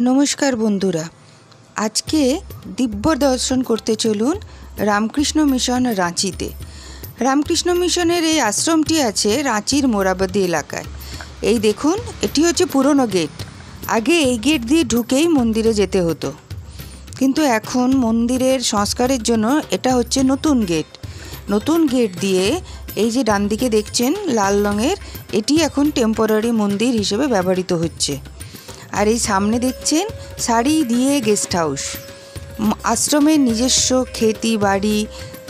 নমস্কার বন্ধুরা, আজকে দিব্য দর্শন করতে চলুন রামকৃষ্ণ মিশন রাঁচিতে। রামকৃষ্ণ মিশনের এই আশ্রমটি আছে রাঁচির মোরাবাদি এলাকায়। এই দেখুন, এটি হচ্ছে পুরনো গেট। আগে এই গেট দিয়ে ঢুকেই মন্দিরে যেতে হতো, কিন্তু এখন মন্দিরের সংস্কারের জন্য এটা হচ্ছে নতুন গেট। নতুন গেট দিয়ে এই যে ডান দিকে দেখছেন লাল রঙের, এটি এখন টেম্পোরারি মন্দির হিসেবে ব্যবহৃত হচ্ছে। আর এই সামনে দেখছেন সারি দিয়ে গেস্ট হাউস। আশ্রমের নিজস্ব খেতি বাড়ি,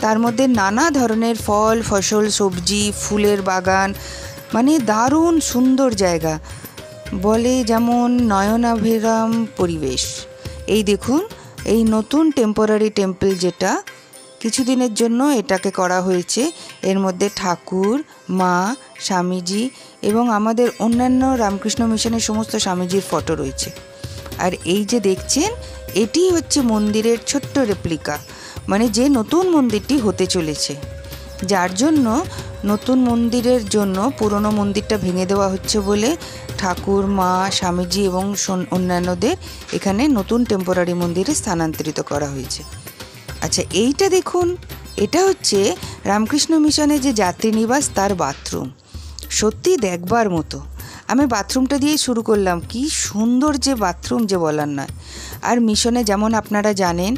তার মধ্যে নানা ধরনের ফল ফসল সবজি ফুলের বাগান, মানে দারুণ সুন্দর জায়গা, বলে যেমন নয়নাভিরাম পরিবেশ। এই দেখুন, এই নতুন টেম্পোরারি টেম্পল যেটা কিছুদিনের জন্য এটাকে করা হয়েছে, এর মধ্যে ঠাকুর, মা, স্বামীজি এবং আমাদের অন্যান্য রামকৃষ্ণ মিশনের সমস্ত স্বামীজির ফটো রয়েছে। আর এই যে দেখছেন, এটি হচ্ছে মন্দিরের ছোট্ট রেপ্লিকা, মানে যে নতুন মন্দিরটি হতে চলেছে, যার জন্য নতুন মন্দিরের জন্য পুরনো মন্দিরটা ভেঙে দেওয়া হচ্ছে বলে ঠাকুর, মা, স্বামীজি এবং অন্যান্যদের এখানে নতুন টেম্পোরারি মন্দিরে স্থানান্তরিত করা হয়েছে। আচ্ছা, এইটা দেখুন, এটা হচ্ছে রামকৃষ্ণ মিশনের যে যাত্রী নিবাস তার বাথরুম। সত্যি দেখবার মতো। আমি বাথরুমটা দিয়েই শুরু করলাম। কি সুন্দর যে বাথরুম, যে বলার নয়। আর মিশনে যেমন আপনারা জানেন,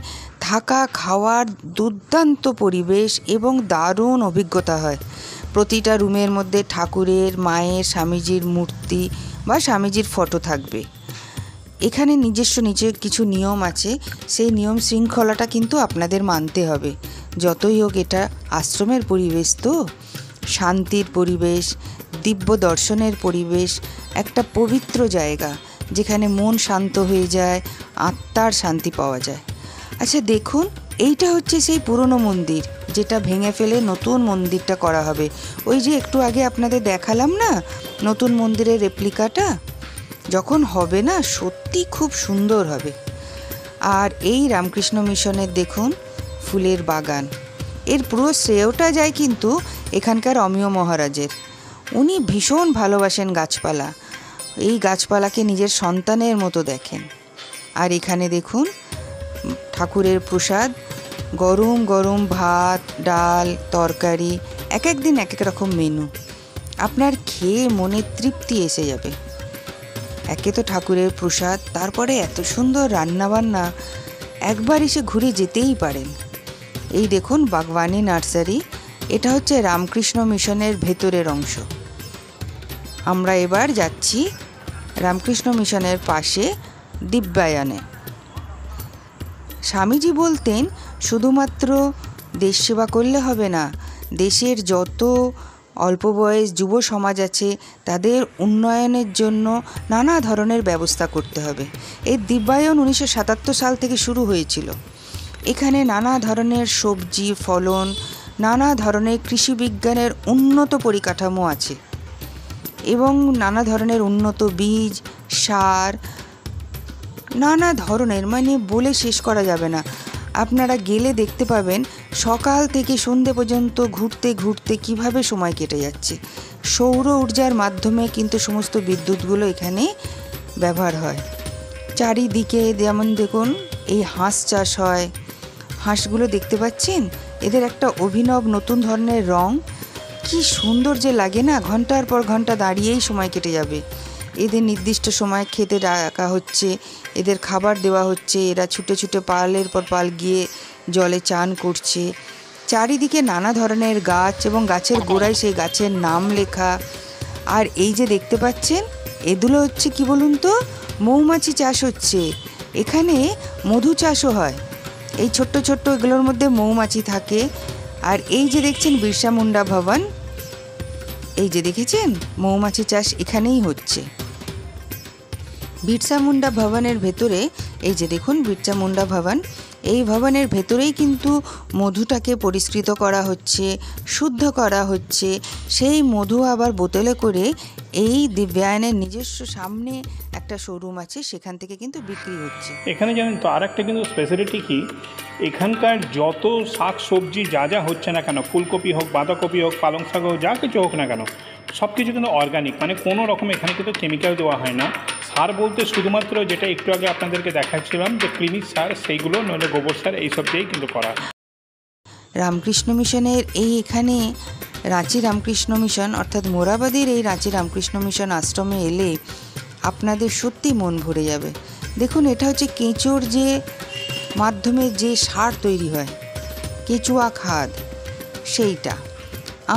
থাকা খাওয়ার দুর্দান্ত পরিবেশ এবং দারুণ অভিজ্ঞতা হয়। প্রতিটা রুমের মধ্যে ঠাকুরের, মায়ের, স্বামীজির মূর্তি বা স্বামীজির ফটো থাকবে। এখানে নিজস্ব কিছু নিয়ম আছে, সেই নিয়ম শৃঙ্খলাটা কিন্তু আপনাদের মানতে হবে। যতই হোক, এটা আশ্রমের পরিবেশ, তো শান্তির পরিবেশ, দিব্য দর্শনের পরিবেশ, একটা পবিত্র জায়গা যেখানে মন শান্ত হয়ে যায়, আত্মার শান্তি পাওয়া যায়। আচ্ছা দেখুন, এইটা হচ্ছে সেই পুরনো মন্দির যেটা ভেঙে ফেলে নতুন মন্দিরটা করা হবে। ওই যে একটু আগে আপনাদের দেখালাম না নতুন মন্দিরের রেপ্লিকাটা, যখন হবে না সত্যি খুব সুন্দর হবে। আর এই রামকৃষ্ণ মিশনের দেখুন ফুলের বাগান, এর পুরো শ্রেয়টা যায় কিন্তু এখানকার অমিয় মহারাজের। উনি ভীষণ ভালোবাসেন গাছপালা, এই গাছপালাকে নিজের সন্তানের মতো দেখেন। আর এখানে দেখুন ঠাকুরের প্রসাদ, গরম গরম ভাত, ডাল, তরকারি, এক এক দিন এক এক রকম মেনু। আপনার খেয়ে মনে তৃপ্তি এসে যাবে। একে তো ঠাকুরের প্রসাদ, তারপরে এত সুন্দর রান্নাবান্না, একবার এসে ঘুরে যেতেই পারেন। এই দেখুন বাগবানি নার্সারি, এটা হচ্ছে রামকৃষ্ণ মিশনের ভেতরের অংশ। আমরা এবার যাচ্ছি রামকৃষ্ণ মিশনের পাশে দিব্যায়নে। স্বামীজি বলতেন শুধুমাত্র দেশ সেবা করলে হবে না, দেশের যত অল্প বয়স যুব সমাজ আছে তাদের উন্নয়নের জন্য নানা ধরনের ব্যবস্থা করতে হবে। এই দিব্যায়ন 1977 সাল থেকে শুরু হয়েছিল। এখানে নানা ধরনের সবজি ফলন, নানা ধরনের কৃষি বিজ্ঞানের উন্নত পরিকাঠামো আছে এবং নানা ধরনের উন্নত বীজ, সার, নানা ধরনের, মানে বলে শেষ করা যাবে না। আপনারা গেলে দেখতে পাবেন সকাল থেকে সন্ধে পর্যন্ত ঘুরতে ঘুরতে কিভাবে সময় কেটে যাচ্ছে। সৌর ঊর্জার মাধ্যমে কিন্তু সমস্ত বিদ্যুৎগুলো এখানে ব্যবহার হয়। চারিদিকে যেমন দেখুন এই হাঁস চাষ হয়, হাঁসগুলো দেখতে পাচ্ছেন, এদের একটা অভিনব নতুন ধরনের রং, কি সুন্দর যে লাগে না, ঘন্টার পর ঘন্টা দাঁড়িয়েই সময় কেটে যাবে। এদের নির্দিষ্ট সময় খেতে ডাকা হচ্ছে, এদের খাবার দেওয়া হচ্ছে, এরা ছুটে ছুটে পালের পর পাল গিয়ে জলে চান করছে। চারিদিকে নানা ধরনের গাছ এবং গাছের গোড়ায় সেই গাছের নাম লেখা। আর এই যে দেখতে পাচ্ছেন, এগুলো হচ্ছে কি বলুন তো, মৌমাছি চাষ হচ্ছে। এখানে মধু চাষও হয়। এই ছোট্ট ছোট্ট এগুলোর মধ্যে মৌমাছি থাকে। আর এই যে দেখছেন বিরসা মুন্ডা ভবন, এই যে দেখেছেন মৌমাছি চাষ এখানেই হচ্ছে। বিরসা মুন্ডা ভবনের ভেতরে এই যে দেখুন বিরসা মুন্ডা ভবন, এই ভবনের ভেতরেই কিন্তু মধুটাকে পরিষ্কৃত করা হচ্ছে, শুদ্ধ করা হচ্ছে। সেই মধু আবার বোতলে করে এই দিব্যায়নের নিজস্ব সামনে একটা শোরুম আছে, সেখান থেকে কিন্তু বিক্রি হচ্ছে। এখানে জানেন তো আর একটা কিন্তু স্পেশালিটি কি, এখানকার যত শাক সবজি যা যা হচ্ছে না কেন, ফুলকপি হোক, বাঁধাকপি হোক, পালং শাক হোক, যা কিছু হোক না কেন, সব কিছু কিন্তু অর্গানিক, মানে কোনো রকম এখানে কিন্তু কেমিক্যাল দেওয়া হয় না। সার বলতে শুধুমাত্র যেটা একটু আগে আপনাদেরকে দেখাচ্ছিলাম যে ক্লিনিক সার, সেইগুলো নইলে গোবর সার এইসব দিয়েই কিন্তু করা হয়। রামকৃষ্ণ মিশনের এখানে রাঁচি রামকৃষ্ণ মিশন অর্থাৎ মোরাবাদির এই রাঁচি রামকৃষ্ণ মিশন আশ্রমে এলে আপনাদের সত্যি মন ভরে যাবে। দেখুন, এটা হচ্ছে কেঁচোর যে মাধ্যমে যে সার তৈরি হয়, কেঁচুয়া খাদ, সেইটা।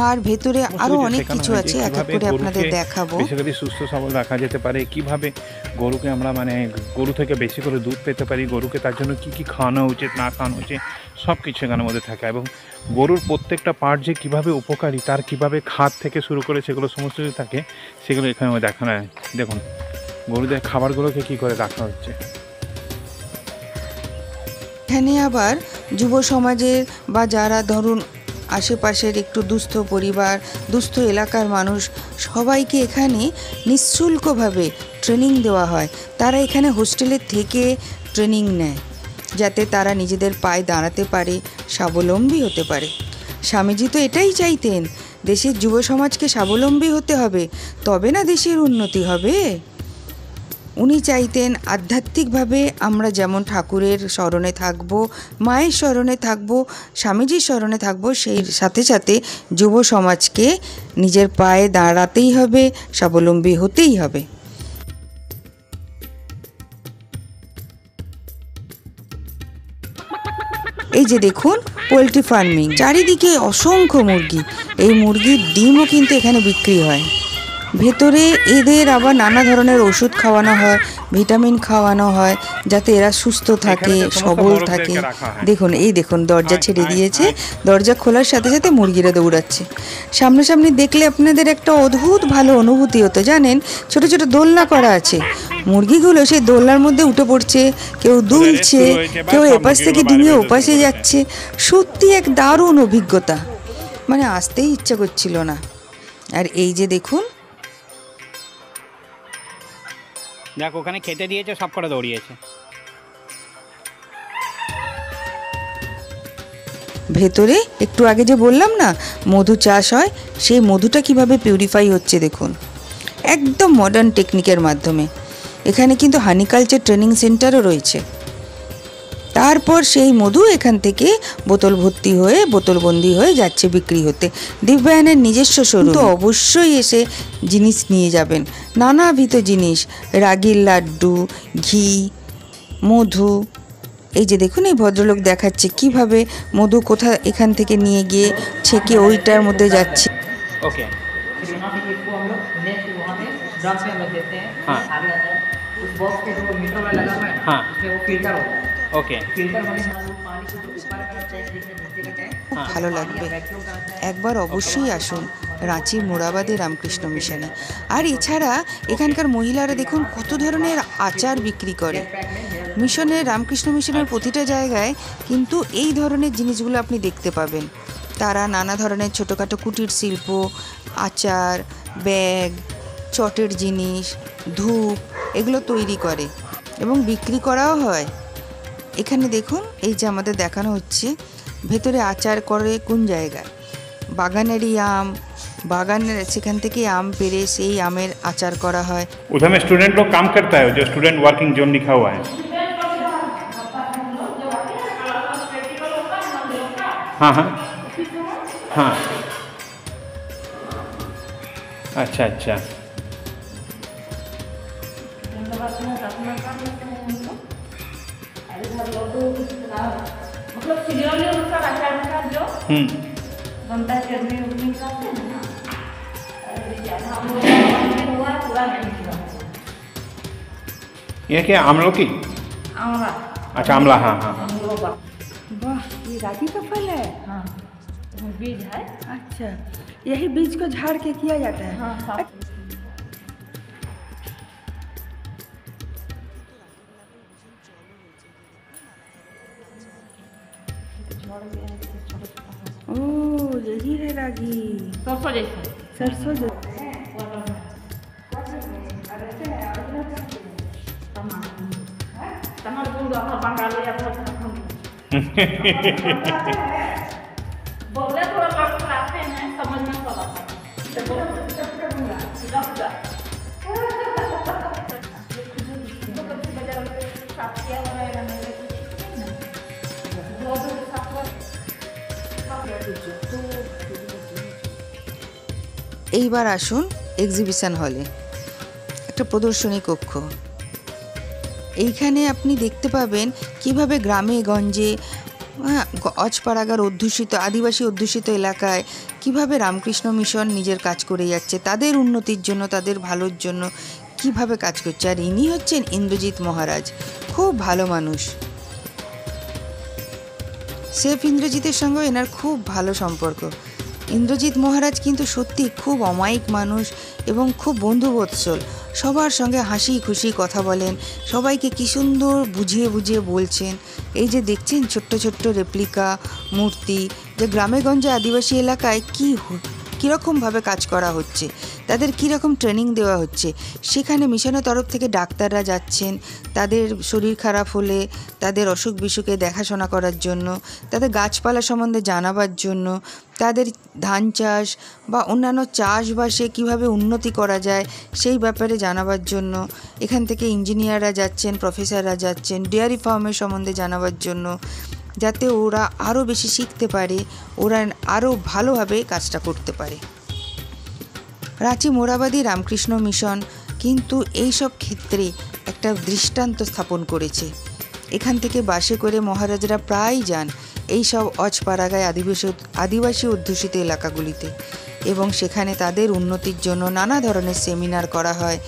আর ভেতরে আরও অনেক কিছু আছে, এক এক করে আপনাদের দেখাবো। বেসিক্যালি সুস্থ সবল রাখা যেতে পারে, কিভাবে গরুকে আমরা গরু থেকে বেশি করে দুধ পেতে পারি, গরুকে তার জন্য কী কী খাওয়ানো উচিত না খাওয়ানো উচিত, সব কিছু এখানের মধ্যে থাকে। এবং গরুর প্রত্যেকটা পার্ট যে কীভাবে উপকারী, তার কীভাবে খাদ থেকে শুরু করে সেগুলো সমস্ত কিছু থাকে, সেগুলো এখানে দেখানো হয়। দেখুন গরুদের খাবারগুলোকে কী করে রাখা হচ্ছে। এখানে আবার যুব সমাজের বা যারা ধরুন আশেপাশের একটু দুস্থ পরিবার, দুস্থ এলাকার মানুষ, সবাইকে এখানে নিঃশুল্কভাবে ট্রেনিং দেওয়া হয়। তারা এখানে হোস্টেলে থেকে ট্রেনিং নেয় যাতে তারা নিজেদের পায়ে দাঁড়াতে পারে, স্বাবলম্বী হতে পারে। স্বামীজি তো এটাই চাইতেন, দেশের যুব সমাজকে স্বাবলম্বী হতে হবে, তবে না দেশের উন্নতি হবে। উনি চাইতেন আধ্যাত্মিকভাবে আমরা যেমন ঠাকুরের স্মরণে থাকব, মায়ের স্মরণে থাকব, স্বামীজির স্মরণে থাকব, সেই সাথে সাথে যুব সমাজকে নিজের পায়ে দাঁড়াতেই হবে, স্বাবলম্বী হতেই হবে। এই যে দেখুন পোলট্রি ফার্মিং, চারিদিকে অসংখ্য মুরগি। এই মুরগির ডিমও কিন্তু এখানে বিক্রি হয়। ভেতরে এদের আবার নানা ধরনের ওষুধ খাওয়ানো হয়, ভিটামিন খাওয়ানো হয়, যাতে এরা সুস্থ থাকে, সবল থাকে। দেখুন, এই দেখুন দরজা ছেড়ে দিয়েছে, দরজা খোলার সাথে সাথে মুরগিরা দৌড়াচ্ছে। সামনাসামনি দেখলে আপনাদের একটা অদ্ভুত ভালো অনুভূতি হতো, জানেন। ছোট ছোট দোলনা করা আছে, মুরগিগুলো সেই দোলনার মধ্যে উঠে পড়ছে, কেউ দুলছে, কেউ এপাশ থেকে ডিঙিয়ে ওপাশে যাচ্ছে। সত্যি এক দারুণ অভিজ্ঞতা, আসতেই ইচ্ছা করছিল না। আর এই যে দেখুন, দেখ ওখানে খেতে দিয়েছে, সব করে দৌড়িয়েছে। ভেতরে একটু আগে যে বললাম না মধু চাষ হয়, সেই মধুটা কিভাবে পিউরিফাই হচ্ছে দেখুন, একদম মডার্ন টেকনিকের মাধ্যমে। এখানে কিন্তু হানিকালচার ট্রেনিং সেন্টারও রয়েছে। তারপর সেই মধু এখান থেকে বোতল ভর্তি হয়ে বোতলবন্দি হয়ে যাচ্ছে বিক্রি হতে। দিব্যায়নের নিজস্ব শোরুম, তো অবশ্যই এসে জিনিস নিয়ে যাবেন, নানাবিধ জিনিস, রাগির লাড্ডু, ঘি, মধু। এই যে দেখুন, এই ভদ্রলোক দেখাচ্ছে কিভাবে মধু এখান থেকে নিয়ে গিয়ে ছেঁকে ওইটার মধ্যে যাচ্ছে। ওকে, ওকে, ভালো লাগবে, একবার অবশ্যই আসুন রাঁচির মোরাবাদী রামকৃষ্ণ মিশনে। আর এছাড়া এখানকার মহিলারা দেখুন কত ধরনের আচার বিক্রি করে। মিশনের রামকৃষ্ণ মিশনের প্রতিটা জায়গায় কিন্তু এই ধরনের জিনিসগুলো আপনি দেখতে পাবেন। তারা নানা ধরনের ছোটোখাটো কুটির শিল্প, আচার, ব্যাগ, চটের জিনিস, ধূপ, এগুলো তৈরি করে এবং বিক্রি করাও হয়। এখানে দেখুন, এই যে আমাদের দেখানো হচ্ছে, ভেতরে আচার করে কোন জায়গায়, বাগানেরই আম, বাগানের সেখান থেকে আম পেড়ে সেই আমের আচার করা হয়। उधर में स्टूडेंट लोग काम करता है, जो स्टूडेंट वर्किंग जोन लिखा हुआ है। हाँ हाँ हाँ, अच्छा अच्छा, मतलब सीरियली उसका आचार का जो बनता है चटनी उटनी खाते हैं ना, हम लोग हुआ पूरा नहीं हुआ। ये क्या आमलकी? आमला। अच्छा, आमला, हाँ हाँ। वाह, ये रागी का फल है। हाँ, बीज है। अच्छा, यही बीज को झाड़ के किया जाता है। हाँ, हाँ। ओह, यही है रागी, सरसों जैसा। सरसों जैसा। बोले थोड़ा लोग आते हैं, समझ में सब आता है। साक्षी वगैरह मेरे कुछ ना दो दो सफर এইবার আসুন এক্সিবিশন হলে, একটা প্রদর্শনী কক্ষ। এইখানে আপনি দেখতে পাবেন কিভাবে গ্রামে গঞ্জে, অজপাড়াগার অধ্যুষিত আদিবাসী অধ্যুষিত এলাকায় কিভাবে রামকৃষ্ণ মিশন নিজের কাজ করে যাচ্ছে, তাদের উন্নতির জন্য, তাদের ভালোর জন্য কিভাবে কাজ করছে। আর ইনি হচ্ছেন ইন্দ্রজিৎ মহারাজ, খুব ভালো মানুষ। শেফ ইন্দ্রজিতের সঙ্গে এনার খুব ভালো সম্পর্ক। ইন্দ্রজিৎ মহারাজ কিন্তু সত্যি খুব অমায়িক মানুষ এবং খুব বন্ধুবৎসল। সবার সঙ্গে হাসি খুশি কথা বলেন, সবাইকে কী সুন্দর বুঝিয়ে বুঝিয়ে বলছেন। এই যে দেখছেন ছোট্ট ছোট্ট রেপ্লিকা মূর্তি, যে গ্রামেগঞ্জে আদিবাসী এলাকায় কীরকমভাবে কাজ করা হচ্ছে, তাদের কীরকম ট্রেনিং দেওয়া হচ্ছে। সেখানে মিশনের তরফ থেকে ডাক্তাররা যাচ্ছেন তাদের শরীর খারাপ হলে তাদের অসুখ বিসুখে দেখাশোনা করার জন্য, তাদের গাছপালা সম্বন্ধে জানাবার জন্য, তাদের ধান চাষ বা অন্যান্য চাষবাসে কীভাবে উন্নতি করা যায় সেই ব্যাপারে জানাবার জন্য এখান থেকে ইঞ্জিনিয়াররা যাচ্ছেন, প্রফেসররা যাচ্ছেন ডেয়ারি ফার্মের সম্বন্ধে জানাবার জন্য, যাতে ওরা আরও বেশি শিখতে পারে, ওরা আরও ভালোভাবে কাজটা করতে পারে। রাঁচি মোরাবাদী রামকৃষ্ণ মিশন কিন্তু এই সব ক্ষেত্রে একটা দৃষ্টান্ত স্থাপন করেছে। এখান থেকে বাসে করে মহারাজরা প্রায় যান এই সব অজপাড়াগায় আদিবাসী অধ্যুষিত এলাকাগুলিতে, এবং সেখানে তাদের উন্নতির জন্য নানা ধরনের সেমিনার করা হয়,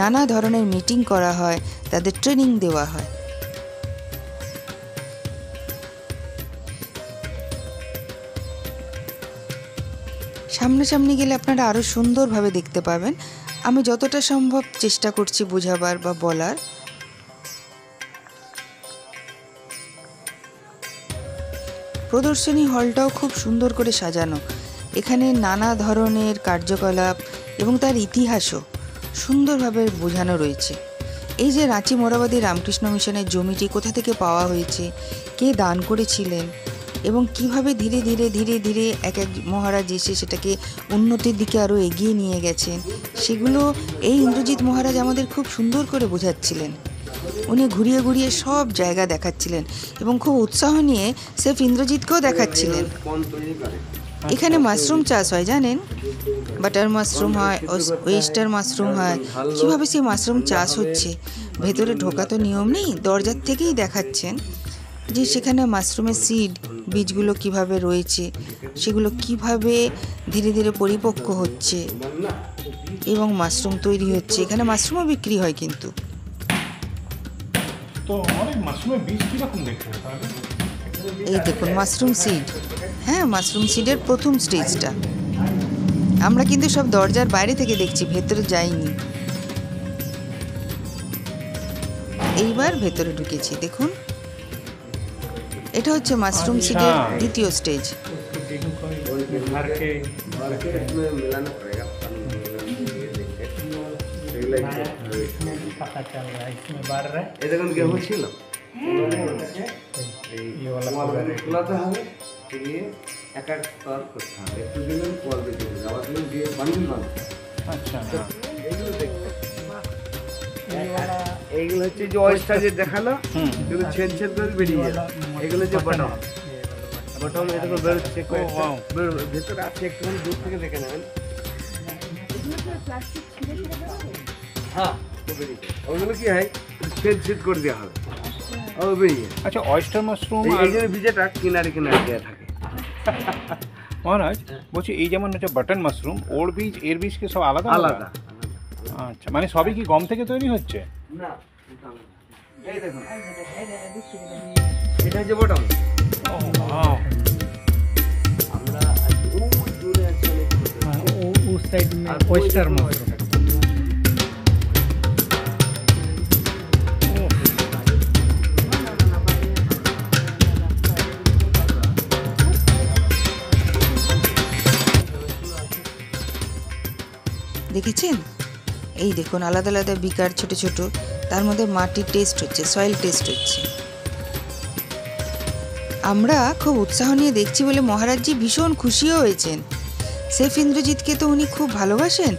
নানা ধরনের মিটিং করা হয়, তাদের ট্রেনিং দেওয়া হয়। সামনাসামনি গেলে আপনারা আরও সুন্দরভাবে দেখতে পাবেন। আমি যতটা সম্ভব চেষ্টা করছি বোঝাবার বা বলার। প্রদর্শনী হলটাও খুব সুন্দর করে সাজানো। এখানে নানা ধরনের কার্যকলাপ এবং তার ইতিহাসও সুন্দরভাবে বোঝানো রয়েছে। এই যে রাঁচি মোরাবাদী রামকৃষ্ণ মিশনের জমিটি কোথা থেকে পাওয়া হয়েছে, কে দান করেছিলেন এবং কিভাবে ধীরে ধীরে ধীরে ধীরে এক এক মহারাজ এসে সেটাকে উন্নতির দিকে আরও এগিয়ে নিয়ে গেছেন, সেগুলো এই ইন্দ্রজিৎ মহারাজ আমাদের খুব সুন্দর করে বোঝাচ্ছিলেন। উনি ঘুরিয়ে ঘুরিয়ে সব জায়গা দেখাচ্ছিলেন এবং খুব উৎসাহ নিয়ে শেফ ইন্দ্রজিৎকেও দেখাচ্ছিলেন। এখানে মাশরুম চাষ হয়, জানেন, বাটার মাশরুম হয়, ওয়েস্টার মাশরুম হয়। কীভাবে সেই মাশরুম চাষ হচ্ছে ভেতরে ঢোকা তো নিয়ম নেই, দরজার থেকেই দেখাচ্ছেন যে সেখানে মাশরুমের সিড বীজগুলো কিভাবে রয়েছে, সেগুলো কিভাবে ধীরে ধীরে পরিপক্ক হচ্ছে এবং মাশরুম তৈরি হচ্ছে। এখানে মাশরুমও বিক্রি হয় কিন্তু। তো অনেক মাশরুমের বীজ কীরকম দেখতে হয় তাহলে? এই দেখুন মাশরুম সিড, হ্যাঁ মাশরুম সিডের প্রথম স্টেজটা। আমরা কিন্তু সব দরজার বাইরে থেকে দেখছি, ভেতরে যাইনি। এইবার ভেতরে ঢুকেছি, দেখুন এটা হচ্ছে মাশরুম সিডের দ্বিতীয় স্টেজ। এইগুলো হচ্ছে যে অয়েস্টার যে দেখালো, এগুলো ছেদ ছেদ করে বেরিয়ে গেল। এগুলো হচ্ছে বটম, বটম এরকম বেরোচ্ছে, ভেতরে আছে, একটুখানি দূর থেকে দেখে নেবেন। হ্যাঁ ওগুলো কি হয়, ছেদ ছেদ করে দেওয়া হবে, ও বেরিয়ে। আচ্ছা, অয়েস্টার মাশরুম এই যে বীজটা কিনারে কিনারে দেওয়া থাকে। মহারাজ বলছি, এই যেমন হচ্ছে বাটন মাশরুম, ওর বীজ এর বীজ কি সব আলাদা আলাদা? আচ্ছা, মানে সবই কি গম থেকে তৈরি হচ্ছে? না, এই দেখুন এটা হচ্ছে বটম। আমরা দূরে আছি उस साइड में oyster मशरूम। দেখেছেন, এই দেখুন আলাদা আলাদা বিকার ছোট ছোট, তার মধ্যে মাটির টেস্ট হচ্ছে, সয়েল টেস্ট হচ্ছে। আমরা খুব উৎসাহ নিয়ে দেখছি বলে মহারাজজি ভীষণ খুশিও হয়েছেন। শেফ ইন্দ্রজিৎকে তো উনি খুব ভালোবাসেন,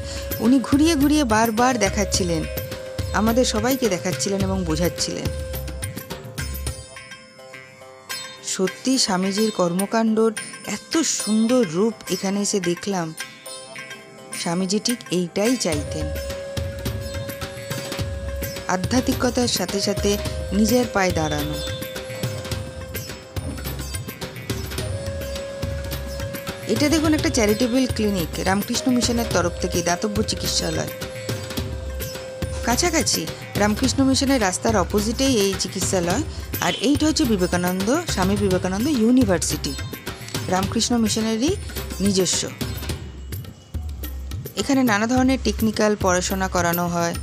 উনি ঘুরিয়ে ঘুরিয়ে বারবার দেখাচ্ছিলেন, আমাদের সবাইকে দেখাচ্ছিলেন এবং বোঝাচ্ছিলেন। সত্যি স্বামীজির কর্মকাণ্ডর এত সুন্দর রূপ এখানে এসে দেখলাম। স্বামীজি ঠিক এইটাই চাইতেন, আধ্যাত্মিকতার সাথে সাথে নিজের পায়ে দাঁড়ানো। এটা দেখুন একটা চ্যারিটেবল ক্লিনিক, রামকৃষ্ণ মিশনের তরফ থেকে দাতব্য চিকিৎসালয়। কাছাকাছি রামকৃষ্ণ মিশনের রাস্তার অপোজিটেই এই চিকিৎসালয়। আর এইটা হচ্ছে বিবেকানন্দ, স্বামী বিবেকানন্দ ইউনিভার্সিটি, রামকৃষ্ণ মিশনেরই নিজস্ব। এখানে নানা ধরনের টেকনিক্যাল পড়াশোনা করানো হয়।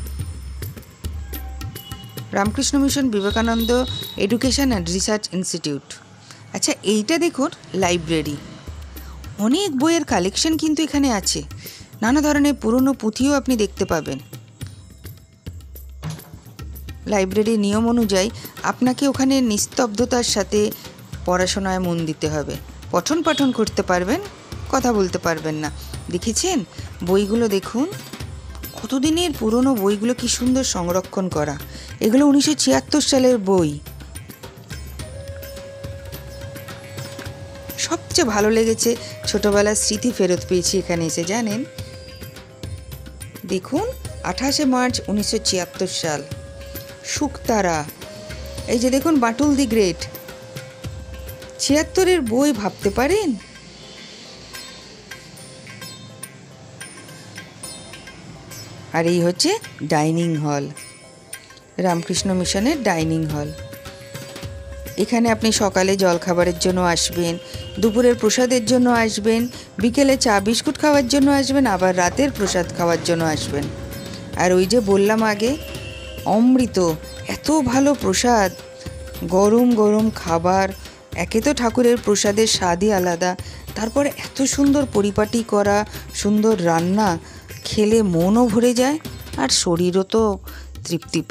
Ramakrishna mission Vivekananda education and research institute. আচ্ছা, এইটা দেখুন লাইব্রেরি, অনেক বইয়ের কালেকশন কিন্তু এখানে আছে। নানা ধরনের পুরনো পুঁথিও আপনি দেখতে পাবেন। লাইব্রেরির নিয়ম অনুযায়ী আপনাকে ওখানে নিস্তব্ধতার সাথে পড়াশোনায় মন দিতে হবে। পঠন পাঠন করতে পারবেন, কথা বলতে পারবেন না। দেখেছেন বইগুলো, দেখুন কতদিনের পুরনো বইগুলো, কি সুন্দর সংরক্ষণ করা। এগুলো 1976 সালের বই। সবচেয়ে ভালো লেগেছে, ছোটবেলার স্মৃতি ফেরত পেয়েছি এখানে এসে, জানেন। দেখুন 28শে মার্চ 1976 সাল, শুকতারা। এই যে দেখুন বাটুল দি গ্রেট, 76-এর বই, ভাবতে পারেন। আর এই হচ্ছে ডাইনিং হল, রামকৃষ্ণ মিশনের ডাইনিং হল। এখানে আপনি সকালে জলখাবারের জন্য আসবেন, দুপুরের প্রসাদের জন্য আসবেন, বিকেলে চা বিস্কুট খাওয়ার জন্য আসবেন, আবার রাতের প্রসাদ খাওয়ার জন্য আসবেন। আর ওই যে বললাম আগে, অমৃত, এত ভালো প্রসাদ, গরম গরম খাবার। একে তো ঠাকুরের প্রসাদের স্বাদই আলাদা, তারপরে এত সুন্দর পরিপাটি করা, সুন্দর রান্না, খেলে মনও ভরে যায় আর শরীরও তো তৃপ্তি পায়।